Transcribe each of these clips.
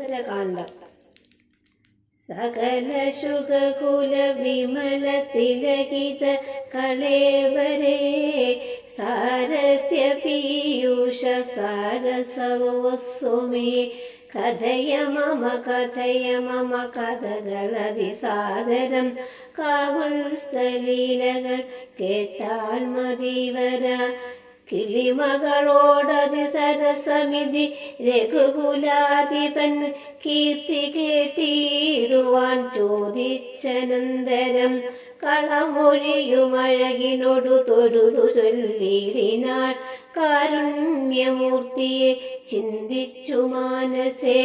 സുന്ദരകാന്ഡം. സകല ശുഗകുല വിമല തിലകിത കളേവരേ സാരസ്യ പീയൂഷ സാര സർവസ്വമേ കഥയ മമ കഥകളതിസാദരം കാവുൾ സ്ഥലീലകൾ കേട്ടാൽ മതിവര കിളിമകളോടതി സരസമിതി രഘുകുലാധിപൻ കീർത്തി കേട്ടിടുവാൻ ചോദിച്ചനന്തരം കളമൊഴിയുമഴകിനോടു തൊഴുതു ചൊല്ലിടിനാൾ കാരുണ്യമൂർത്തിയെ ചിന്തിച്ചു മാനസേ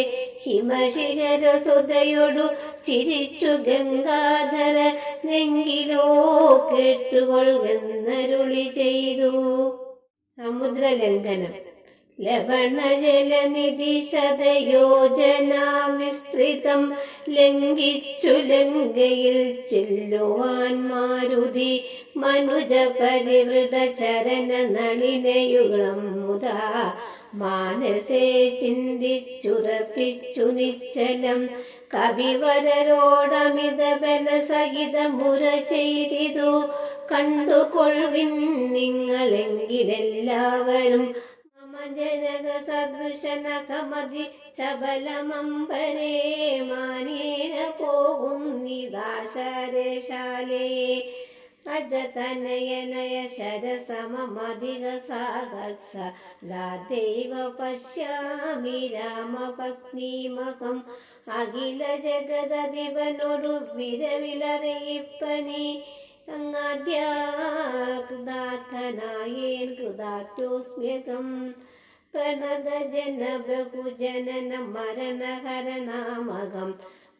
ഹിമശിഖര സുതയോടു ചിരിച്ചു ഗംഗാധര നെങ്കിലോ കേട്ടുകൊള്ളുന്നരുളി ചെയ്തു. സമുദ്രലംഘനം. ലവണജലനിധി ശതയോജനാവിസ്തൃതം ലംഘിച്ചു ലങ്കയിൽ ചെല്ലുവാൻ മാരുതി മനുജ പരിവൃത ചരണ നളിനയുഗം മുതാ മാനസേ ചിന്തിച്ചുറപ്പിച്ചു നിശ്ചലം കവിവരരോടമിത ബലസഹിത മുര ചെയ്തിതു കണ്ടുകൊള്ളിൻ നിങ്ങളെങ്കിലെല്ലാവരും മമ ജനക സദൃശനകമതി ചബലമമ്പരേ മാനേന പോകും നിദാശരശാലയെ അജതനയനയ ശരസമധിക സാഹസ ദൈവ പശ്യാമി രാമഭക്തിമകം അഖില ജഗദധിപനോടു വിരവിലറിയിപ്പനി അങ്ങാദ്യാകൃതാർത്ഥനായേൻ കൃതാർത്ഥോസ്മ്യകം പ്രണത ജന ബഹുജനന മരണഹരനാമകം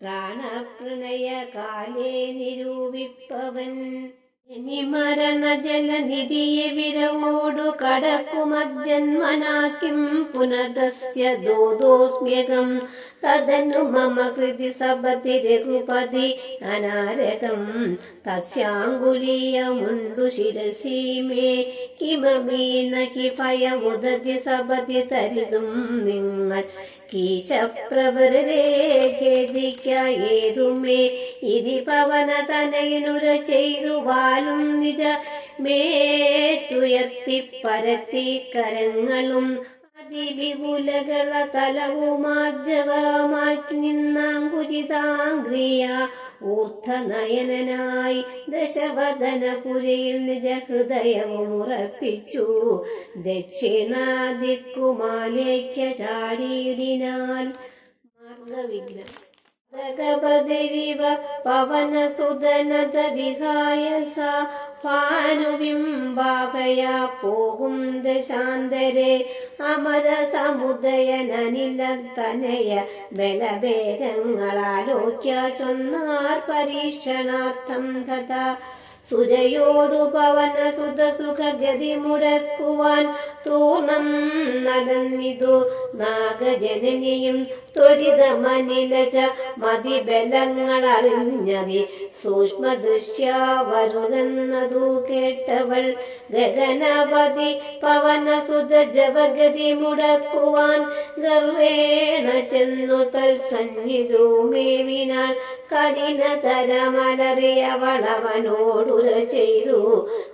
പ്രാണപ്രണയ കാലേ നിരൂപിപ്പവൻ ഇനി മരണ ജലനിധിയെ വിരവോടു കടക്കുമജ്ജന്മനാക്കിം പുനതസ്യ ദോദോസ്മ്യകം തദനു മമ കൃതി സപതി രഘുപതി അനാരകം തസ്യാങ്കുലീയമുണ്ടു ശിരസി മേ കിമമീ നഹി ഭയമുദതി സപതി തരിതും നിങ്ങൾ കീശപ്രവരേ ഖേദിക്കേതുമേ ഇതി പവന തനയനുര ചെയ്തു വാലും നിജ മേറ്റുയർത്തി പരത്തി കരങ്ങളും അതിവിപുലകള തലവുമാർജവമാക്കി നിന്നാങ്കുചിതാംഗ്രിയ ഊർധനയനായി ദശവദനപുരയിൽ നിജ ഹൃദയവും ഉറപ്പിച്ചു ദക്ഷിണാദിക്കുമാലേക്ക ചാടിയിടിനാൽ മാർഗവിഘ്നം ഭഗവതിരിവ പവനസുതനത വിഹായ സ ഭാനുബിംബാഭയാ പോകും ദശാന്തരെ അമര സമുദയനനില തനയ ബലവേഗങ്ങളാലോക്യ ചൊന്നാർ പരീക്ഷണാർത്ഥം തഥാ സുരയോടു പവന സുത സുഖഗതി മുടക്കുവാൻ തൂണം നടന്നിതു നാഗജനനിയും ത്വരിതമനിലച മതിബലങ്ങളറിഞ്ഞതി സൂക്ഷ്മദൃശ്യ വരുന്നതു കേട്ടവൾ ഗഗനപതി പവനസുത ജപഗതി മുടക്കുവാൻ ഗർവേണ ചെന്നു തൽസന്നിധു മേവിനാൾ കഠിനതരമലറിയവളവനോടുര ചെയ്തു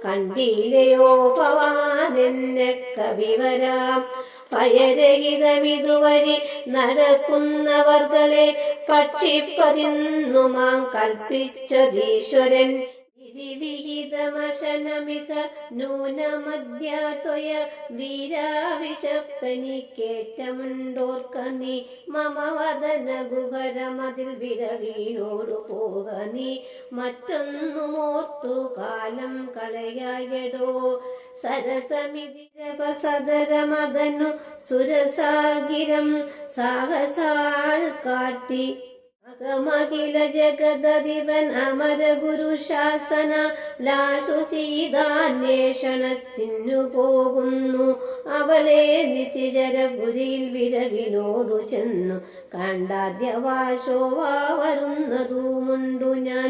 കണ്ടില്ലയോ ഭവാനെന്നെ കവിവരാം ഭയരഹിതമിതുവഴി നടക്കുന്നവർകളെ പക്ഷിപ്പതിന്നുമാം കൽപ്പിച്ചതീശ്വരൻ വിധി വിഹിതമശനമിക നൂനമധ്യാത്വയ വീരാവിഷപ്പനിക്കേറ്റമുണ്ടോർക്ക നീ മമ വദന ഗുഹരമതിൽ വിരവീനോടു പോക നീ മറ്റൊന്നുമോർത്തു കാലം കളയായടോ സരസമിതി ജപസദരമതനു സുരസാഗിരം സാഹസാൾ കാട്ടി അകമഖില ജഗദധിപൻ അമര ഗുരു ശാസന ലാശു സീതാന്വേഷണത്തിനു പോകുന്നു അവളെ നിശിചരപുരിയിൽ വിരവിനോടു ചെന്നു കണ്ടാദ്യവാശോവാ വരുന്നതുമുണ്ടു ഞാൻ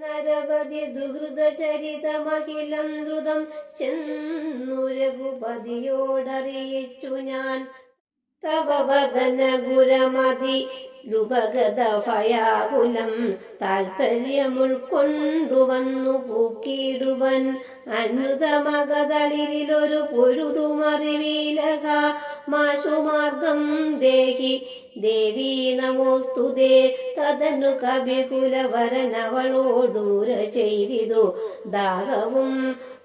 നരപതി ദുഹൃതചരിതമഖിലം ദ്രുതം ചെന്നു രഘുപതിയോടറിയിച്ചു ഞാൻ തവ വദന ഗുരമതി ലുപഗത ഭയാകുലം താൽപര്യമുൾക്കൊണ്ടുവന്നു പൂക്കിയിടുവൻ അനൃതമകതളിരിലൊരു പൊഴുതുമറിവീലക മാശുമാർഗം ദേഹി ദേവീ നമോസ്തുതേ. തദനു കവികുലവരനവളോടൂര ചെയ്തിതു ദാഹവും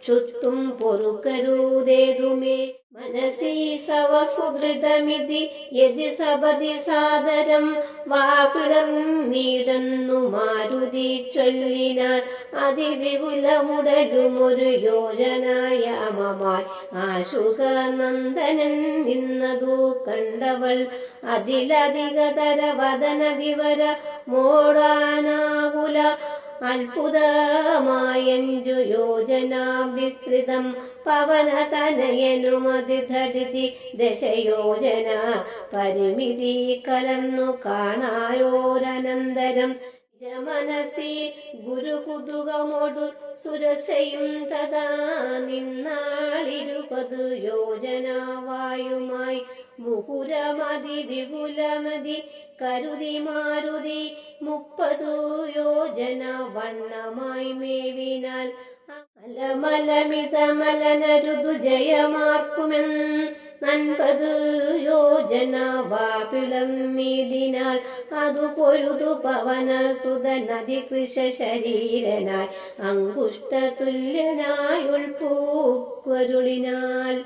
ക്ഷുത്തും പൊറുക്കരുതേതുമേ. മനസി സവ സുദൃഢമിതി യതി സപതി സാദരം വാപിളർന്നീടുന്നു മാരുതി ചൊല്ലിനാൻ. അതിവിപുലമുടലുമൊരു യോജനായാമമായി ആശുകനന്ദനൻ നിന്നതു കണ്ടവൾ അതിലധികതര വദന വിവര മോടാനാകുല അത്ഭുതമായഞ്ചു യോജനാ വിസ്തൃതം പവനതനയനുമതിധടിതി ദശയോജന പരിമിതി കലർന്നു കാണായോരനന്തരം. മനസി ഗുരുകുതുകമോടു സുരസയും തഥാ നിന്നാളിരുപതു യോജനാവായുമായി മുഹുരമതി വിപുലമതി കരുതി മാരുതി 30 യോജന വണ്ണമായി മേവിനാൽ. അലമലമിതമലനരുതു ജയമാർക്കുമെന്ന് 50 യോജന വാപിളർന്നിടിനാൾ. അതു പൊഴുതു പവന സുതനദി കൃഷ ശരീരനായി അങ്കുഷ്ട തുല്യനായി ഉൾപ്പൂക്കുരുളിനാൽ.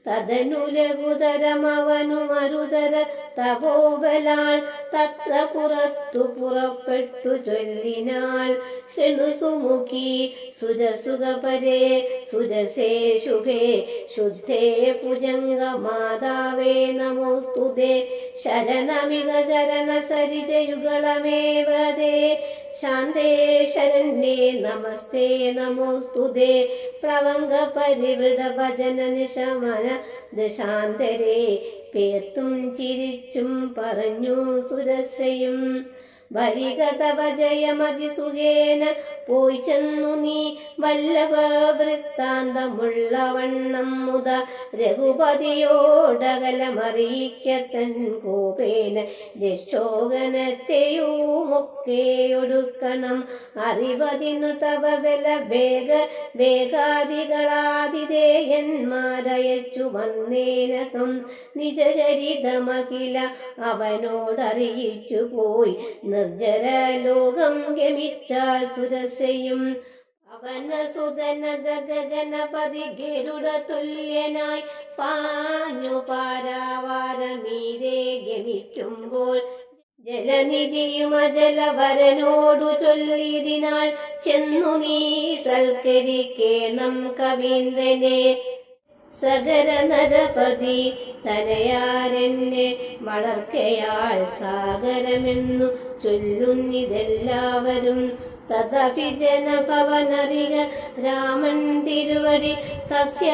തദനു ലഘുതരമവനു മരുതര തപോബലാൾ തത്ര പുറത്തു പുറപ്പെട്ടു ചൊല്ലിനാൾ. ശൃണു സുമുഖി സുരസുഖപരേ സുരസേ ശുഭേ ശുദ്ധേ ഭുജംഗ മാതാവേ നമോസ്തുതേ. ശരണമിക ചരണ സരിജയുഗളമേവതേ ശാന്തേ ശരണ്യേ നമസ്തേ നമോസ്തുതേ. പ്രവംഗ പരിവൃഢ ഭജന നിശമന ദശാന്തരേ പേർത്തും ചിരിച്ചും പറഞ്ഞു സുരസയും. വരികതവ ജയമതിസുഖേന പോയി ചെന്നു നീ വല്ലഭ വൃത്താന്തമുള്ളവണ്ണം മുത രഘുപതിയോടകലമറിയിക്കത്തൻ കോപേന രക്ഷോഗണത്തെയുമൊക്കെയൊടുക്കണം. അറിവതിനു തവ ബല വേഗാദികളാതിഥേയന്മാരയച്ചു വന്നേനകം നിജചരിതമഖില അവനോടറിയിച്ചു പോയി നിർജ്ജര ലോകം ഗമിച്ചാൾ സുരസയും. അവനസുതനത ഗഗനപതി ഗരുഡ തുല്യനായി പാഞ്ഞു പാരാവാരമീരെ ഗമിക്കുമ്പോൾ ജലനിധിയും അജലവരനോടു ചൊല്ലിടിനാൾ. ചെന്നു നീ സൽക്കരിക്കേണം കവീന്ദ്രനെ സഗര നരപതി തനയാരെന്നെ വളർക്കയാൾ സാഗരമെന്നു ചൊല്ലുന്നിതെല്ലാവരും. തദഭിജന ഭവനറിക രാമൻ തിരുവടി തസ്യ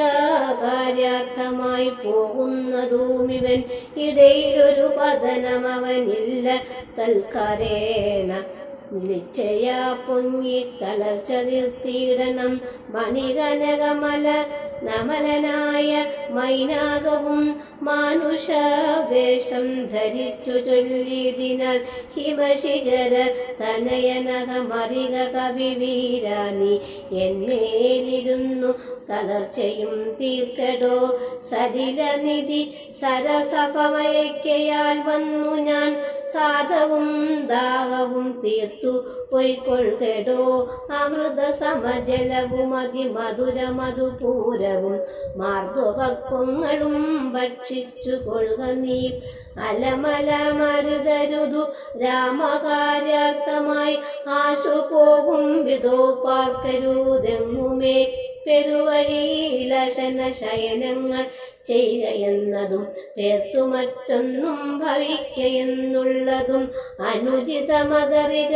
കാര്യാർത്ഥമായി പോകുന്നതുമിവൻ. ഇടയിലൊരു പതനമവനില്ല തൽക്കാരേണ നിശ്ചയാ പൊങ്ങി തളർച്ച തീർത്തിയിടണം. മണികനകമല നമലനായ മൈനാകവും മാനുഷവേഷം ധരിച്ചു ചൊല്ലിടിനാൾ. ഹിമശിഖര തനയനകമറിക കവിവീരാനി എന്മേലിരുന്നു തളർച്ചയും തീർക്കടോ. സരിലനിധി സരസഭമയക്കയാൽ വന്നു ഞാൻ സാധവും ദാഹവും തീർത്തു പൊയ്ക്കൊള്ളുകടോ. അമൃത സമജലവും അതിമധുര മധുപൂരവും മാർദ്ദവപ്പങ്ങളും ഭക്ഷിച്ചു കൊള്ളുക നീ. അലമല മരുതരുതു രാമകാര്യാർത്ഥമായി ആശു പോകും വിധോ പാർക്കരുതെങ്ങുമേ. പെരുവഴിയിലശന ശയനങ്ങൾ ചെയ്യുകയെന്നതും പേർത്തു മറ്റൊന്നും ഭവിക്കയെന്നുള്ളതും അനുചിതമതറിക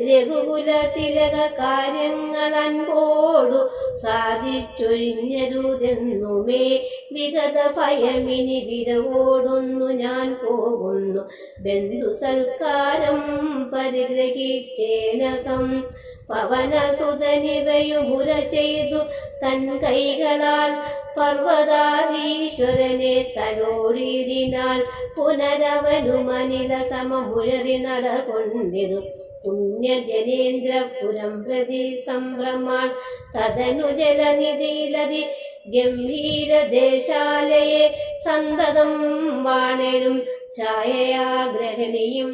രഘുകുല തിലക കാര്യങ്ങൾ അൻപോടു സാധിച്ചൊഴിഞ്ഞരുതെന്നുമേ. വിഗത ഭയമിനി വിരവോടൊന്നു ഞാൻ പോകുന്നു ബന്ധു സൽക്കാരം പരിഗ്രഹിച്ചേനകം. പവനസുതനിവയുമുര ചെയ്തു തൻ കൈകളാൽ പർവ്വതാധീശ്വരനെ തലോടിയിടിനാൽ പുനരവനുമനില സമമുരറി നടകൊണ്ടിതു പുണ്യജനേന്ദ്രപുരം പ്രതി സംഭ്രമാൻ തദനു ജലനിധിയിലതി ഗംഭീരദേശാലയെ സന്തതം വാണരും ഛായയാഗ്രഹണിയും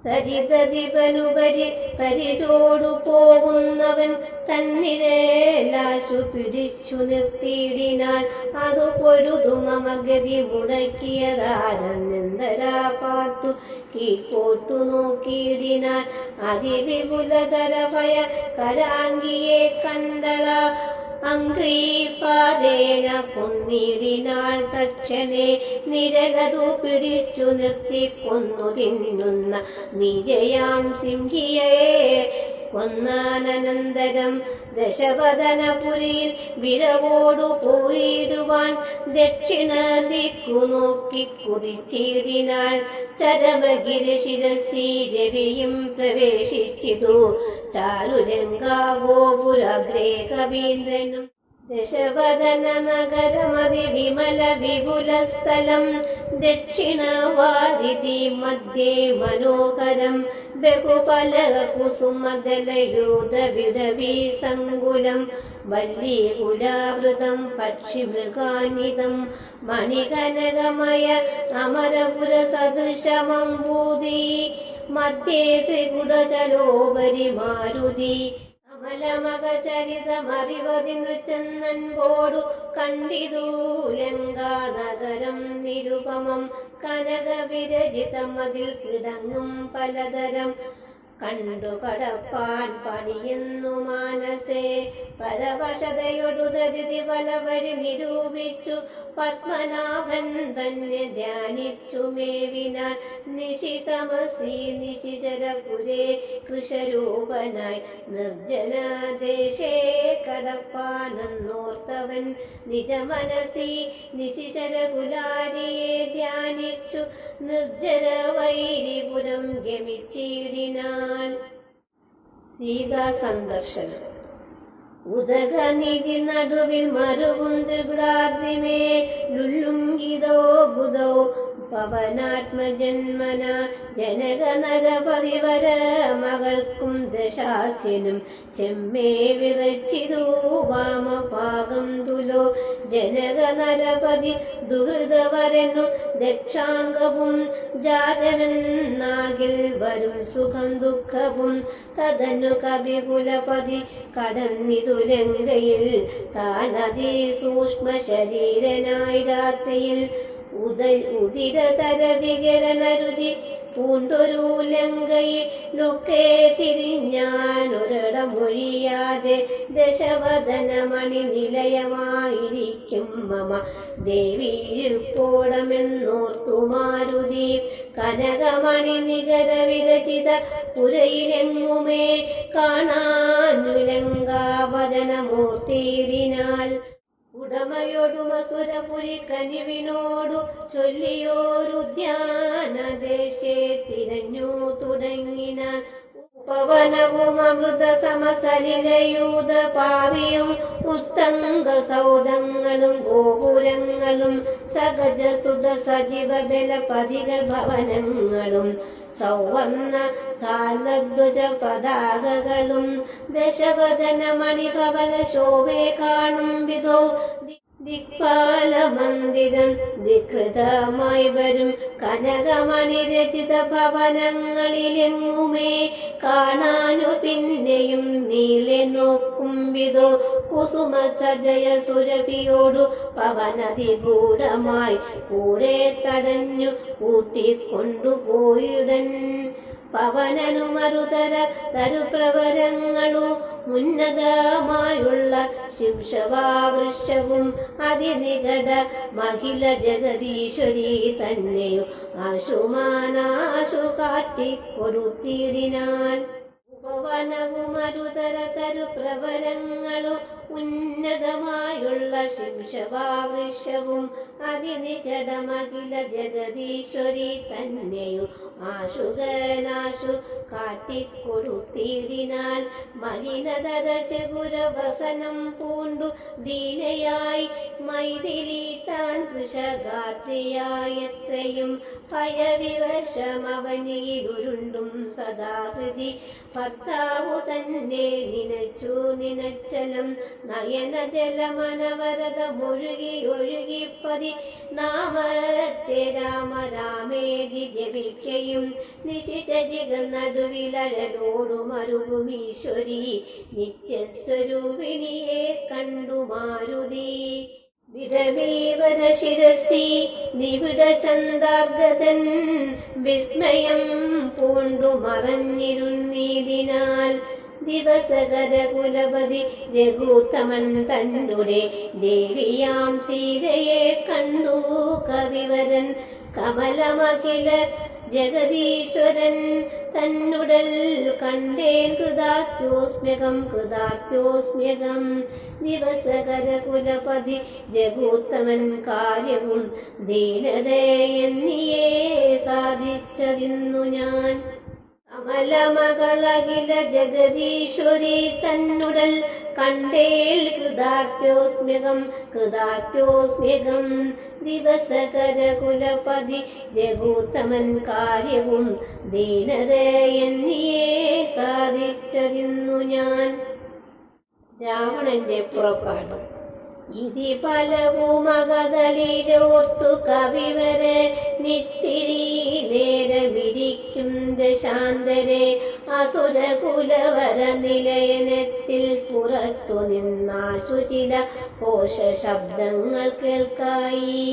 സരിതദിവനുപരി പരിചോടു പോകുന്നവൻ തന്നിരേലാശു പിടിച്ചു നിർത്തിയിടിനാൽ അതു പൊഴുതുമഗതി മുടക്കിയതാരെന്നെന്തരാ പാർത്തു കീഴ്പോട്ടു നോക്കിയിടിനാൽ അതിവിപുലതര ഭയ കരാങ്കിയെ കണ്ടള അംഗ്രീപാദേന കൊന്നിടിനാൾ തക്ഷനെ നിരകതു പിടിച്ചു നിർത്തി കൊന്നു തിന്നുന്ന നിജയാം സിംഹിയെ കൊന്നാനന്തരം ദശവദനപുരിയിൽ വിരവോടു പോയിടുവാൻ ദക്ഷിണ ദിക്കു നോക്കി കുതിച്ചിടിനാൾ ചരമഗിരിശിരസി രവിയും പ്രവേശിച്ചിതു ചാരുരംഗാഗോപുരഗ്രേ കവീന്ദ്രനും ദശവദന നഗരമതി വിമല വിപുല സ്ഥലം ദക്ഷിണവാരിധി മധ്യേ മനോഹരം ബഹുപല കുസുമദലയൂത വിടവീ സങ്കുലം വല്ലീകുലാവൃതം പക്ഷിമൃഗാന്വിതം മണികനകമയ അമരപുര സദൃശമംബൂതി മധ്യേ ത്രികുടചലോപരി മാരുതി അമലമകചരിതമറിവതി നൃച്ചന്നൻപോടു കണ്ടിതു ലങ്കാനഗരം നിരുപമം കനകവിരചിതമതിൽ കിടങ്ങും പലതരം കണ്ടു കടപ്പാൻ പണിയെന്നു മാനസേ പരവശതയൊടുതരുതി പല വഴി നിരൂപിച്ചു പത്മനാഭൻ തന്നെ ധ്യാനിച്ചു മേവിനാൽ നിശിതമസി നിശിചരപുരേ കൃഷരൂപനായി നിർജ്ജനദേശേ കടപ്പാനെന്നോർത്തവൻ നിജമനസി നിശിചരകുലാരിയെ ധ്യാനിച്ചു നിർജ്ജന വൈരിപുരം ഗമിച്ചിടിനാൾ. സീതാ സന്ദർശനം. ഉദകനിധി നടുവിൽ മരുവും ത്രികുടാഗ്നിമേ ലുല്ലുങ്കിതോ ബുധോ പവനാത്മജന്മന ജനക നരപതിവര മകൾക്കും ദശാസ്യനും ചെമ്മേ വിറച്ചിതു വാമപാകം തുലോ ജനക നരപതി ദുഹൃതവരനു ദക്ഷാംഗവും ജാതമെന്നാകിൽ വരും സുഖം ദുഃഖവും തദനു കവികുലപതി കടന്നിതു ലങ്കയിൽ താനതി സൂക്ഷ്മ ശരീരനായി രാത്രിയിൽ ഉദിരതര വികരണ രുചി പൂണ്ടൊരു ലങ്കയിലൊക്കെ തിരിഞ്ഞാനൊരിടമൊഴിയാതെ ദശവദനമണി നിലയമായിരിക്കും മമ ദേവീരുക്കോടമെന്നോർത്തു മാരുതി കനകമണി നികര വിരചിത പുരയിലെങ്ങുമേ കാണാനു ലങ്കാവദനമൂർത്തിയിടിനാൽ ഉടമയൊടുമസുരപുരി കനിവിനോടു ചൊല്ലിയോരുദ്യാനദേശേ തിരഞ്ഞു തുടങ്ങിനാൻ ഉപവനവും അമൃത സമസലിലയൂത പാവിയും ഉത്തംഗ സൗധങ്ങളും ഗോപുരങ്ങളും സഗജസുത സജീവ ബലപതികൾ ഭവനങ്ങളും സൗവർണ സാലധ്വജ പതാകകളും ദശവദന മണിഭവന ശോഭേ കാണും വിധോ ദിക്പാല മന്ദിരം വികൃതമായി വരും കനകമണി രചിത ഭവനങ്ങളിലെങ്ങുമേ കാണാനു പിന്നെയും നീളെ നോക്കും വിധോ കുസുമ സജയ സുരഭിയോടു പവനതിഗൂഢമായി കൂടെ തടഞ്ഞു കൂട്ടിക്കൊണ്ടുപോയിടൻ പവനനുമരുതര തരുപ്രവരങ്ങളു ഉന്നതമായുള്ള ശിംഷവാവൃക്ഷവും അതിനികട മഹിള ജഗദീശ്വരി തന്നെയും ആശുമാനാശു കാട്ടിക്കൊടുത്തിടിനാൽ ഉപവനവും അരുതര തരുപ്രവരങ്ങളു ഉന്നതമായുള്ള ശിംശവാവൃക്ഷവും അതിനികടമകില ജഗദീശ്വരി തന്നെയും ആശുകനാശു കാട്ടിക്കൊടുത്തിടിനാൽ മലിനതര ചകുരവസനം പൂണ്ടു ദീനയായി മൈഥിലി താൻ കൃഷഗാത്രിയായത്രയും ഭയവിവശമവനിയിലുരുണ്ടും സദാഹൃതി ഭർത്താവു തന്നെ നിനച്ചു നിനച്ചലം നയനജലമനവരതമൊഴുകി ഒഴുകിപ്പതി നാമത്തെ രാമ രാമേതി ജപിക്കയും നിശിചരികൾ നടുവിലഴലോടുമരുകുമീശ്വരി നിത്യസ്വരൂപിണിയെ കണ്ടു മാരുതി വിരവീവര ശിരസി നിവിട ചന്ദാഗതൻ വിസ്മയം പൂണ്ടു മറഞ്ഞിരുന്നീടിനാൽ ദിവസകര കുലപതി രഘുത്തമൻ തന്നെ ദേവിയാം സീതയെ കണ്ടു കവിവരൻ കമലമഖില ജഗദീശ്വരൻ തന്നുടൽ കണ്ടേൻ കൃതാർത്ഥ്യോസ്മ്യകം ദിവസകര കുലപതി രഘുത്തമൻ കാര്യവും ദീനതയെന്നിയേ സാധിച്ചതിന്നു ഞാൻ കമലമകളകില ജഗദീശ്വരി തന്നുടൽ കണ്ടേൽ കൃതാർത്ഥ്യോസ്മ്യകം ദിവസകര കുലപതി രഘുത്തമൻ കാര്യവും ദീനതയെന്നിയേ സാധിച്ചതിന്നു ഞാൻ. രാവണന്റെ പുറപ്പാട്. ഇതി പലവുമകകളിലോർത്തു കവിവരെ നിത്തിരി നേരമിരിക്കും ദശാന്തരെ അസുരകുലവര നിലയനത്തിൽ പുറത്തു നിന്നാശു ചില കോശശബ്ദങ്ങൾ കേൾക്കായി.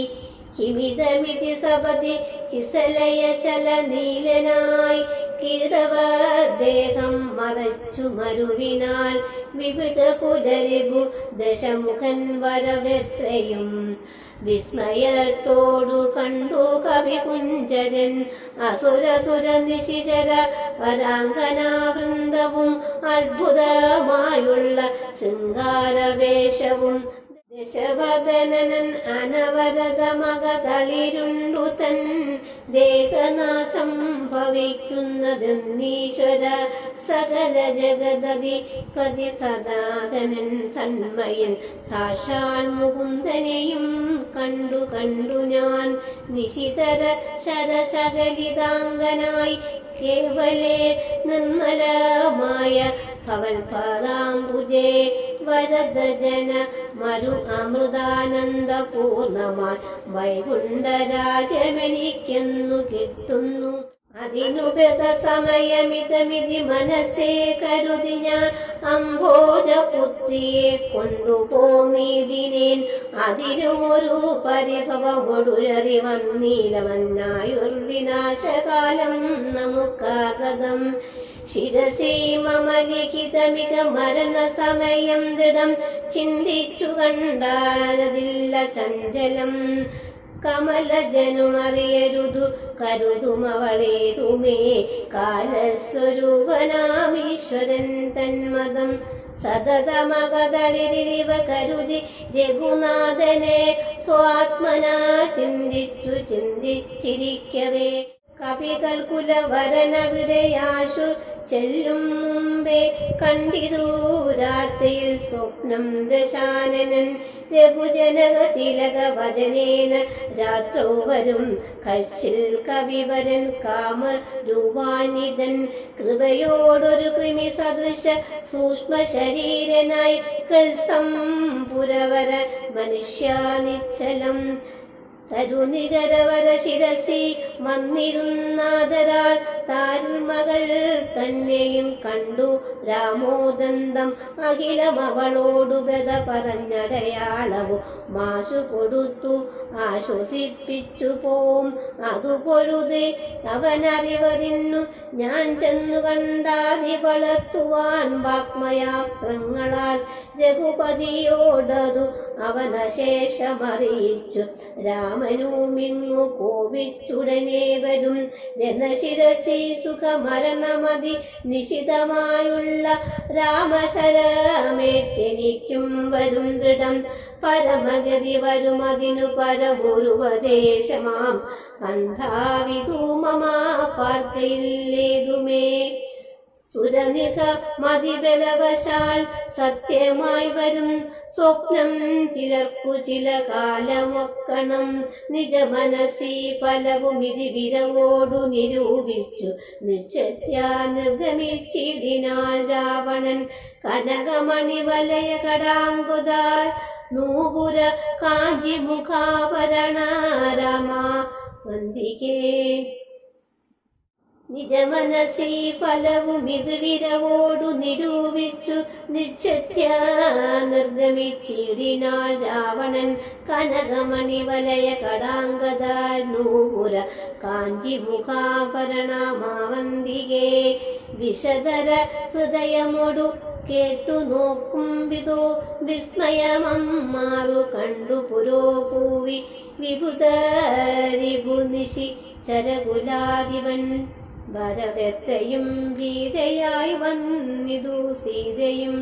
കിമിതമിതി സപതി കിസലയ ചല നീലനായി കീടവദേഹം മറച്ചു മരുവിനാൽ വിവിധ കുലരിപു ദശമുഖൻ വരവെത്രയും വിസ്മയത്തോടു കണ്ടു കവികുഞ്ചരൻ അസുരസുര നിശിചര വരാംഗനാവൃന്ദവും അത്ഭുതമായുള്ള ശൃംഗാരവേഷവും ദശവദനൻ അനവരതമകളിരുണ്ടു തൻ ദേഹനാശം ഭവിക്കുന്നതെന്നീശ്വര സകല ജഗദധിപതി സദാതനൻ സന്മയൻ സാക്ഷാൽ മുകുന്ദനെയും കണ്ടു ഞാൻ നിശിതര ശരശകലിതാംഗനായി കേവലേ നിർമ്മലമായ ഭവൽപദാംബുജേ വരദജന മരു അമൃതാനന്ദപൂർണമായി വൈകുണ്ഠരാജമെനിക്കെന്നു കിട്ടുന്നു. അതിനുപത സമയമിതമിതി മനസ്സേ കരുതി ഞാൻ അംഭോജപുത്രിയെ കൊണ്ടുപോന്നിടിനേൻ. അതിനുമൊരു പരിഭവമൊടുഴറി വന്നീലമന്നായുർവിനാശകാലം നമുക്കാഗതം. ശിരസി മമ ലിഖിതമിക മരണ സമയം ദൃഢം ചിന്തിച്ചു കണ്ടാലതില്ല ചഞ്ചലം. കമലജനുമറിയരുതു കരുതുമവളേതുമേ കാലസ്വരൂപനാമീശ്വരൻ തന്മതം. സതതമകതളിരിവ കരുതി രഘുനാഥനെ സ്വാത്മനാ ചിന്തിച്ചിരിക്കവേ കവികൾ കുലവരനവിടെയാശു ചെല്ലും മുമ്പേ കണ്ടിരു രാത്രിയിൽ സ്വപ്നം ദശാനനൻ. രഘുജനക തിലക വചനേന രാത്രോ വരും കശ്ചിൽ കവിവരൻ കാമരൂപാനിതൻ. കൃപയോടൊരു കൃമി സദൃശ സൂക്ഷ്മ ശരീരനായി കൽസംപുരവര മനുഷ്യാനിശ്ചലം. തരുനികരവര ശിരസി വന്നിരുന്നാദരാൽ താരുമകൾ തന്നെയും കണ്ടു രാമോദന്തം. അഖിലമവളോടു ഗത പറഞ്ഞടയാളവും മാശു കൊടുത്തു ആശ്വസിപ്പിച്ചു പോം. അതു പൊഴുതെ അവനറിവതിന്നു ഞാൻ ചെന്നു കണ്ടാതി വളർത്തുവാൻ വാഗ്മയാസ്ത്രങ്ങളാൽ രഘുപതിയോടതു അവനശേഷമറിയിച്ചു. രാമ രാമനുമിങ്ങു കോപിച്ചുടനെ വരും. ജനശിരസി സുഖമരണമതി നിശിതമായുള്ള രാമശരമേറ്റെനിക്കും വരും ദൃഢം. പരമഗതി വരുമതിനു പരമൊരുപദേശമാം അന്ധാവിധു മമ പാർക്കയില്ലേതുമേ. സുരനിക മതിബലവശാൽ സത്യമായി വരും സ്വപ്നം ചിലർക്കു ചില കാലമൊക്കണം. നിജമനസി പലവുമിതി വിരവോടു നിരൂപിച്ചു നിശ്ചത്യാ നിർഗമിച്ചിടിനാൽ രാവണൻ. കനകമണി വലയ കടാങ്കുത നൂപുര കാഞ്ചി മുഖാഭരണ രാമ വന്ദികേ. നിജമനസി ഫലവുമിതു വിരവോടു നിരൂപിച്ചു നിശ്ചത്യ നിർഗമിച്ചിടിനാൾ രാവണൻ. കനകമണി വലയ കടാങ്കത നൂപുര കാഞ്ചി മുഖാഭരണമാവന്തികേ. വിഷധര ഹൃദയമൊടു കേട്ടു നോക്കും വിധോ വിസ്മയമമ്മാറു കണ്ടു പുരോഭൂവി വിഭുതരിഭുനിശി ചരകുലാധിപൻ. വരവെത്രയും ഗീതയായി വന്നിതു സീതയും.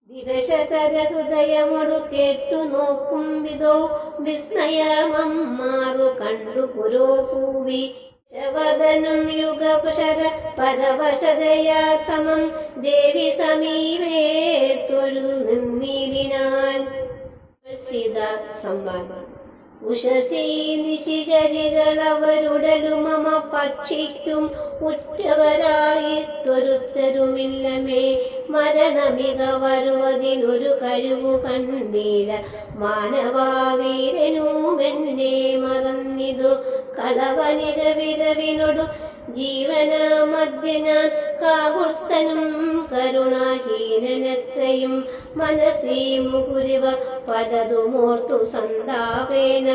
വിവശതര ഹൃദയമൊടു കേട്ടു നോക്കും വിധോ വിസ്മയമമ്മാറു കണ്ടു പുരോഭൂവി. ശവദനും യുഗപുഷര പരവശതയാ സമം ദേവി സമീപേ തൊഴു നിന്നിടിനാൽ. സീത സംവാദം. ഉഷസീ നിശിചരികളവരുടലു മമ പക്ഷിക്കും ഉറ്റവരായിട്ടൊരുത്തരുമില്ലമേ. മരണമിക വരുവതിനൊരു കഴിവു കണ്ടീല മാനവാവീരനുമെന്നെ മറന്നിതു. കളവനിക വിരവിനൊടു ജീവന മധ്യനാൻ കാകുൽസ്ഥനും കരുണാഹീനനെത്രയും. മനസീ മുകുരിവ പലതുമോർത്തു സന്താപേന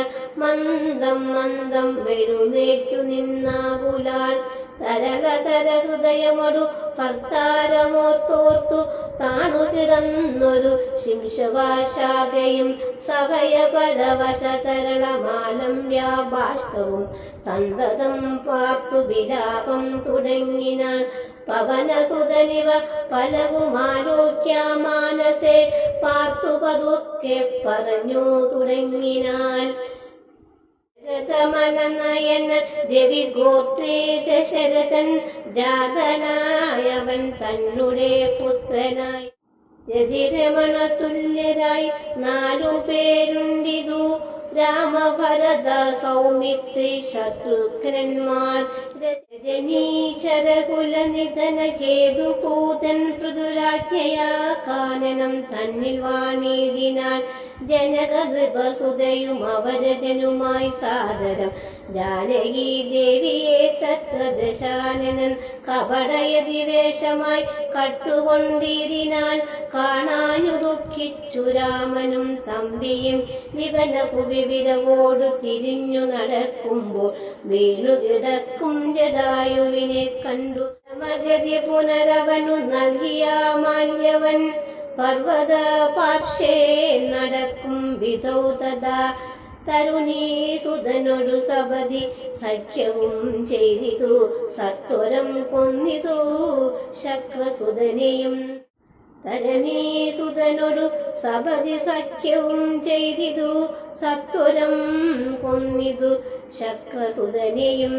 മന്ദം മന്ദം വെഴുന്നേറ്റു നിന്നാകുലാൽ. തരളതര ഹൃദയമൊടു ഭർത്താരമോർത്തോർത്തു താണു കിടന്നൊരു ശിംശവാശാഖയും സഭയ പരവശ തരളമാലം വ്യാഭാഷ്ടവും സന്തതം പാർത്തു വിലാപം തുടങ്ങിനാൻ. പവനസുതനിവ പലവുമാലോക്യ മാനസേ പാർത്തു പതുക്കെ പറഞ്ഞു തുടങ്ങിനാൽ. രഥമനനയന രവിഗോത്രേ ദശരഥൻ ജാതനായവൻ തന്നുടെ പുത്രനായി. രതിരമണ തുല്യരായി 4 പേരുണ്ടിതു രാമഭരത സൗമിത്രി ശത്രുഘ്നന്മാർ. രജനീചരകുല നിധന ഹേതുകൂതൻ പൃഥുരാജ്ഞയാ കാനനം തന്നിൽ വാണിടിനാൾ. ജനകനൃപസുതയും അവരജനുമായി സാദരം ജാനകീ ദേവിയെ തത്ര ദശാനനൻ കപടയതിവേഷമായി കട്ടുകൊണ്ടിരിനാൽ. കാണാനു ദുഃഖിച്ചു രാമനും തമ്പിയും വിവനപു വിവിധവോടു തിരിഞ്ഞു നടക്കുമ്പോൾ വീണുകിടക്കും ജടായുവിനെ കണ്ടു. സമഗതി പുനരവനു നൽകിയ മാല്യവൻ പർവത പാർശ്വേ നടക്കും വിധൗ തഥാ. തരുണീസുതനൊടു സപതി സഖ്യവും ചെയ്തിതു സത്വരം കൊന്നിതു ശക്രസുതനെയും. തരണീസുതനൊടു സപതി സഖ്യവും ചെയ്തിതു സത്വരം കൊന്നിതു ശക്രസുതനെയും.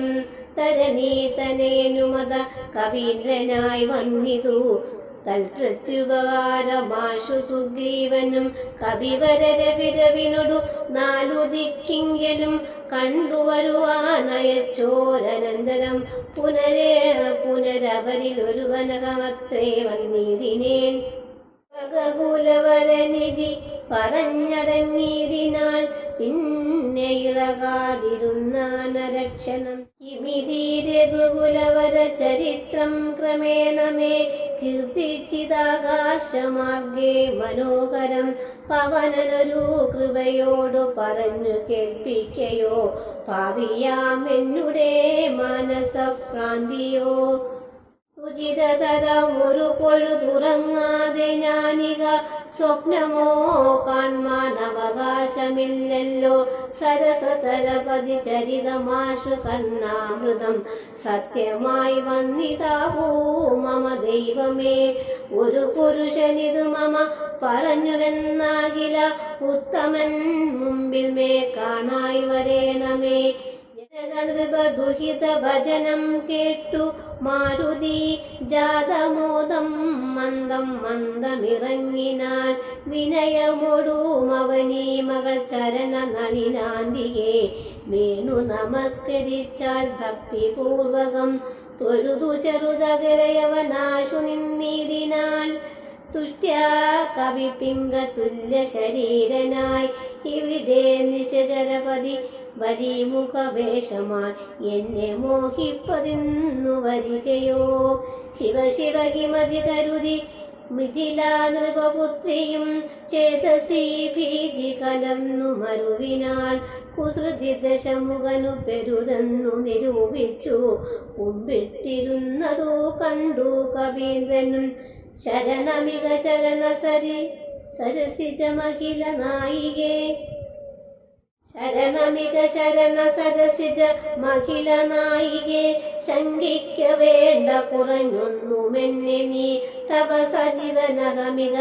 തരണീതനയനുമത കവീന്ദ്രനായി വന്നിതു തൽപ്രത്യുപകാരമാശു സുഗ്രീവനും. കവിവരരവിരവിനൊടു 4 ദിക്കിങ്കലും കണ്ടുവരുവാനയച്ചോരനന്തരം പുനരവരിലൊരു വനകമത്രേ വന്നിടിനേൻ. ഭഗകുലവരനിധി പറഞ്ഞടങ്ങിടിനാൽ പിന്നെ ഇളകാതിരുന്നാനരക്ഷണം. കിമിതി രഘുകുലവര ചരിത്രം ക്രമേണ മേ കീർത്തിച്ചിതാകാശമാർഗേ മനോഹരം. പവനനൊരു കൃപയോടു പറഞ്ഞു കേൾപ്പിക്കയോ പാവിയാം എന്നുടെ മാനസഭ്രാന്തിയോ. സുചിതതരമൊരു പൊഴുതുറങ്ങാതെ ഞാനിക സ്വപ്നമോ കാൺമാൻ അവകാശമില്ലല്ലോ. സരസതരപതി ചരിതമാശു കർണാമൃതം സത്യമായി വന്നിതാവൂ മമ ദൈവമേ. ഒരു പുരുഷനിത് മമ പറഞ്ഞുവെന്നാകില, ഉത്തമൻ മുമ്പിൽ മേ കാണായി വരേണമേ. ജനകനൃപദുഹിത ഭജനം കേട്ടു മാരുതി ജാതമോദം മന്ദം മന്ദമിറങ്ങിനാൻ. വിനയമൊടുമവനീ മകൾ ചരണ നളിനാന്തികെ വീണു നമസ്കരിച്ചാൽ ഭക്തിപൂർവകം. തൊഴുതു ചെറുതകരയവനാശു നിന്നിടിനാൽ തുഷ്ട്യാ കവിപിംഗ തുല്യ ശരീരനായി. ഇവിടെ നിശചരപതി വരിമുഖവേഷമായി എന്നെ മോഹിപ്പതിന്നു വരികയോ. ശിവ ശിവ ഹിമതി കരുതി മിഥിലാ നൃപപുത്രിയും ചേതസി ഭീതി കലർന്നു മരുവിനാൾ. കുസൃതി ദശമുഖനു പെരുതെന്നു നിരൂപിച്ചു കുമ്പിട്ടിരുന്നതു കണ്ടു കവീന്ദ്രനും. ശരണമിക ചരണ സരസിജ മഹില നായികേ. ശരണമിക ചരണ സരസിജ മഹില നായികേ. ശങ്കിക്ക വേണ്ട കുറഞ്ഞൊന്നുമെന്നെ നീ തവ സജീവനകമിക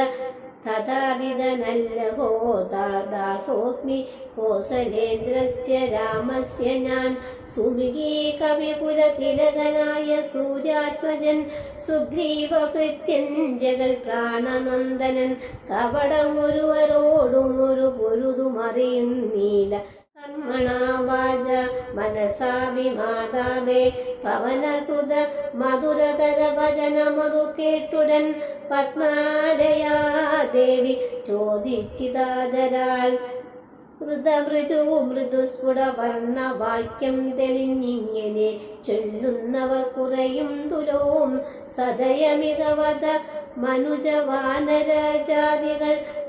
തഥാവിധനല്ലഹോ. ദാസോസ്മി കോസലേന്ദ്രസ്യ രാമസ്യ ഞാൻ. സുമുഖീ കവികുലതിലകനായ സൂര്യാത്മജൻ സുഗ്രീവഭൃത്യൻ ജഗൽ പ്രാണനന്ദനൻ. കപടമൊരുവരോടുമൊരു പൊഴുതുമറിയുന്നീല. കർമ്മണാ വാച മനസാ വിമാതാവേ. പവനസുത മധുരതര ഭജനമതു കേട്ടുടൻ പത്മാലയാ ദേവി ചോദിച്ചിതാദരാൾ. മൃദുസ്ഫുട വർണ്ണവാക്യം തെളിഞ്ഞിങ്ങനെ ചൊല്ലുന്നവർ കുറയും തുലോം. സദയമികവത മനുജവാനരജാതികൾ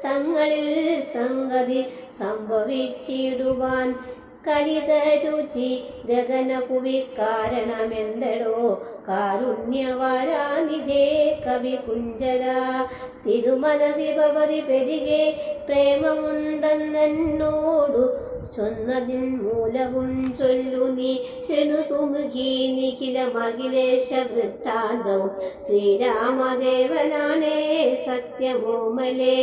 തങ്ങളിൽ സംഗതി സംഭവിച്ചിടുവാൻ. കലിതരുചി ഗഗനപുവി കാരണമെന്തടോ. കാരുണ്യവരാനിധേ കവി കുഞ്ചര. തിരുമനസി ഭവതി പെരികെ പ്രേമമുണ്ടെന്നോടു ചൊന്നതിൻ മൂലവും ചൊല്ലു നീ. ശനു സുമുഖി നിഖില മഹിലേശ വൃത്താന്തവും ശ്രീരാമദേവനാണേ സത്യമോമലേ.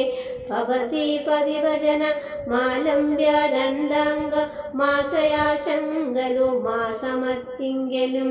ഭവതി പതിവചന മാലംബ്യ രണ്ടാംഗ മാസയാശങ്കലു മാസമത്തിങ്കലും.